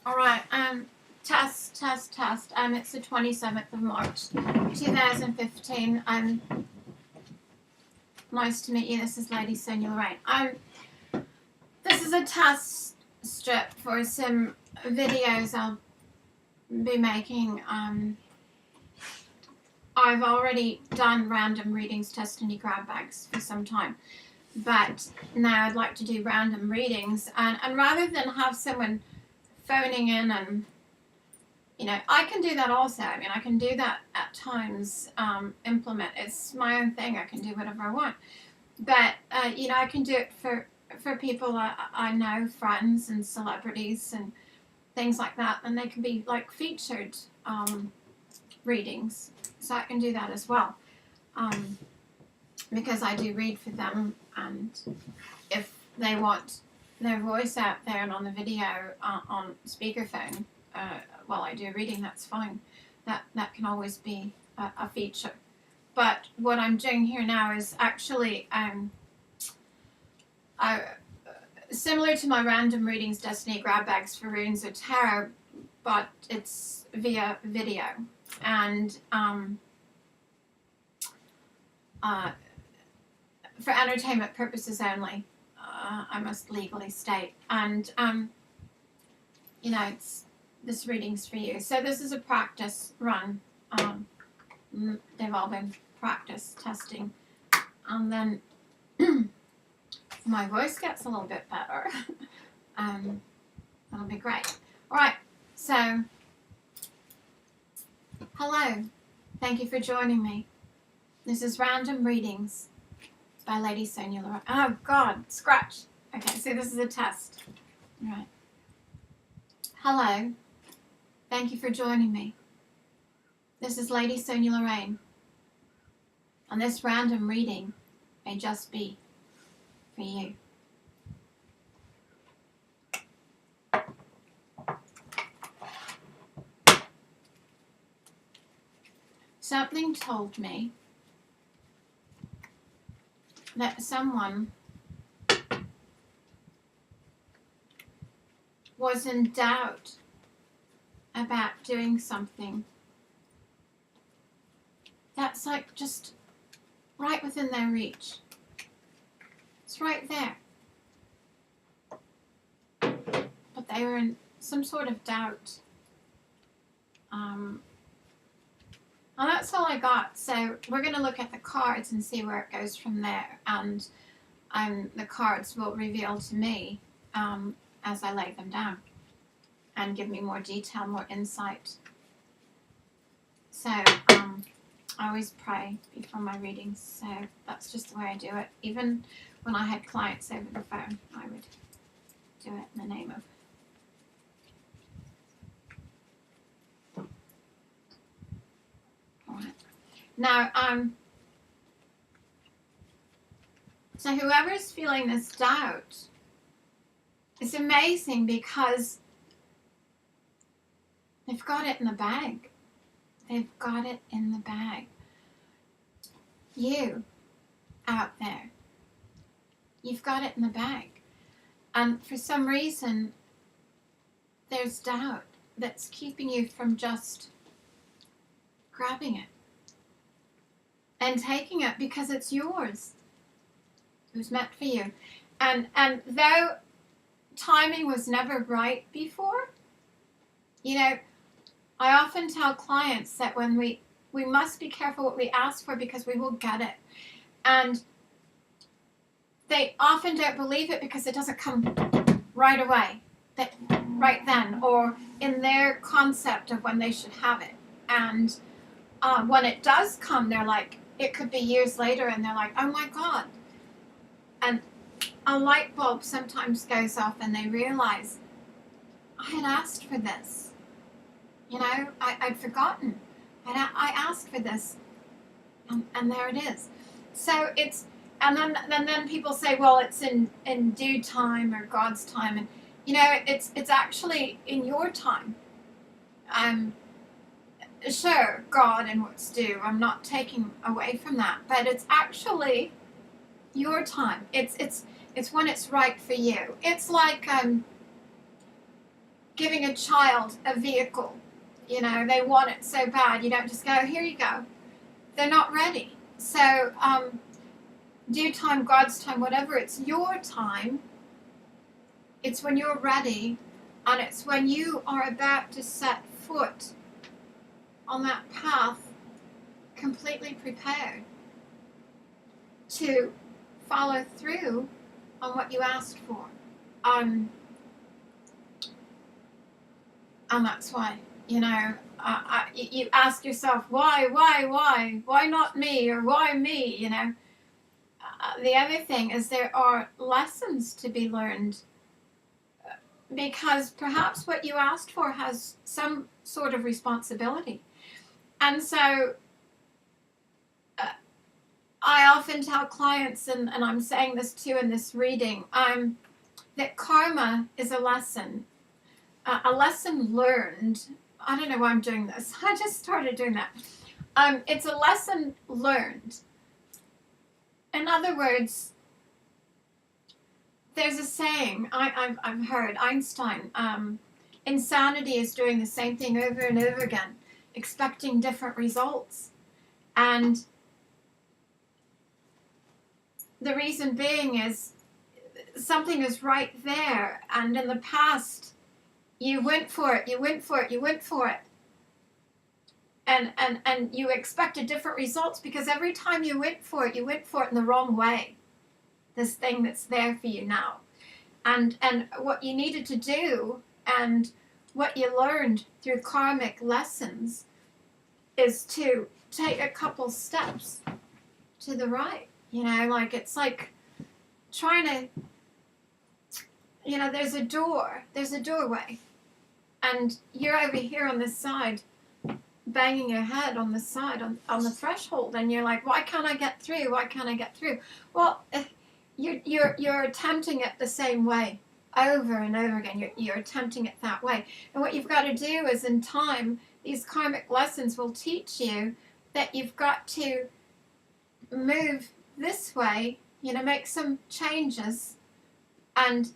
All right. Test. It's the 27th of March, 2015. Nice to meet you. This is Lady Sonia Lorraine. This is a test strip for some videos I'll be making. I've already done random readings, destiny grab bags for some time, but now I'd like to do random readings, and rather than have someone phoning in and, you know, I can do that also. I mean, I can do that at times, implement. It's my own thing. I can do whatever I want. But, you know, I can do it for people I know, friends and celebrities and things like that. And they can be like featured readings. So I can do that as well. Because I do read for them. And if they want their voice out there and on the video on speakerphone while I do a reading, that's fine. That can always be a feature. But what I'm doing here now is actually similar to my random readings, destiny grab bags for runes or tarot, but it's via video. And for entertainment purposes only. I must legally state, and you know, this reading's for you. So this is a practice run. They've all been practice testing, and then my voice gets a little bit better. That'll be great. All right. So, hello. Thank you for joining me. This is Random Readings by Lady Sonia Lorraine. Oh, God, scratch. Okay, so this is a test. All right. Hello. Thank you for joining me. This is Lady Sonia Lorraine. And this random reading may just be for you. Something told me that someone was in doubt about doing something that's like just right within their reach. It's right there. But they were in some sort of doubt. Well, that's all I got. So we're going to look at the cards and see where it goes from there. And the cards will reveal to me as I lay them down and give me more detail, more insight. So I always pray before my readings. So that's just the way I do it. Even when I had clients over the phone, I would do it in the name of. Now, so whoever's feeling this doubt, it's amazing because they've got it in the bag. They've got it in the bag. You, out there, you've got it in the bag. And for some reason, there's doubt that's keeping you from just grabbing it and taking it because it's yours. It was meant for you. And though timing was never right before, you know, I often tell clients that when we must be careful what we ask for because we will get it. And they often don't believe it because it doesn't come right away, right then, or in their concept of when they should have it. And when it does come, they're like, it could be years later, and they're like, oh my God. And a light bulb sometimes goes off and they realize, I had asked for this. You know, I'd forgotten. I asked for this, and there it is. So it's, and then people say, well, it's in due time or God's time. And, you know, it's actually in your time. Sure, God and what's due. I'm not taking away from that, but it's actually your time. It's when it's right for you. It's like giving a child a vehicle. You know, they want it so bad. You don't just go, here you go. They're not ready. So due time, God's time, whatever, it's your time. It's when you're ready, and it's when you are about to set foot on that path, completely prepared to follow through on what you asked for. And that's why, you know, you ask yourself, why not me, or why me, you know. The other thing is there are lessons to be learned, because perhaps what you asked for has some sort of responsibility. And so I often tell clients, and I'm saying this too in this reading, that karma is a lesson learned. I don't know why I'm doing this. I just started doing that. It's a lesson learned. In other words, there's a saying I've heard, Einstein, insanity is doing the same thing over and over again, expecting different results. And the reason being is something is right there, and in the past you went for it, and you expected different results because every time you went for it in the wrong way. This thing that's there for you now, and what you needed to do, and what you learned through karmic lessons, is to take a couple steps to the right. You know, like it's like trying to, you know, there's a doorway, and you're over here on this side, banging your head on the side on the threshold, and you're like, why can't I get through? Well, you're attempting it the same way over and over again. You're attempting it that way. And what you've got to do is, in time, these karmic lessons will teach you that you've got to move this way, you know, make some changes and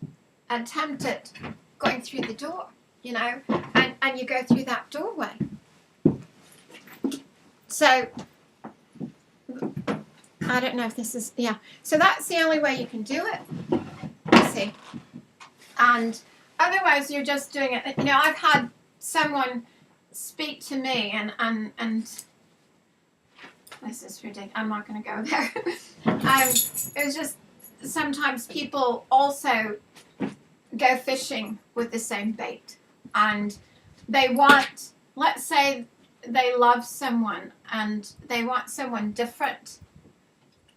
attempt it going through the door, you know, and you go through that doorway. So I don't know if this is, yeah. So that's the only way you can do it, you see. And otherwise you're just doing it. You know, I've had someone speak to me, and this is ridiculous. I'm not going to go there. It was just, sometimes people also go fishing with the same bait, and they want, let's say they love someone and they want someone different.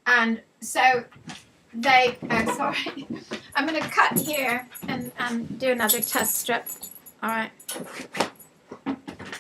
And so they, oh, sorry, I'm going to cut here and do another test strip. All right.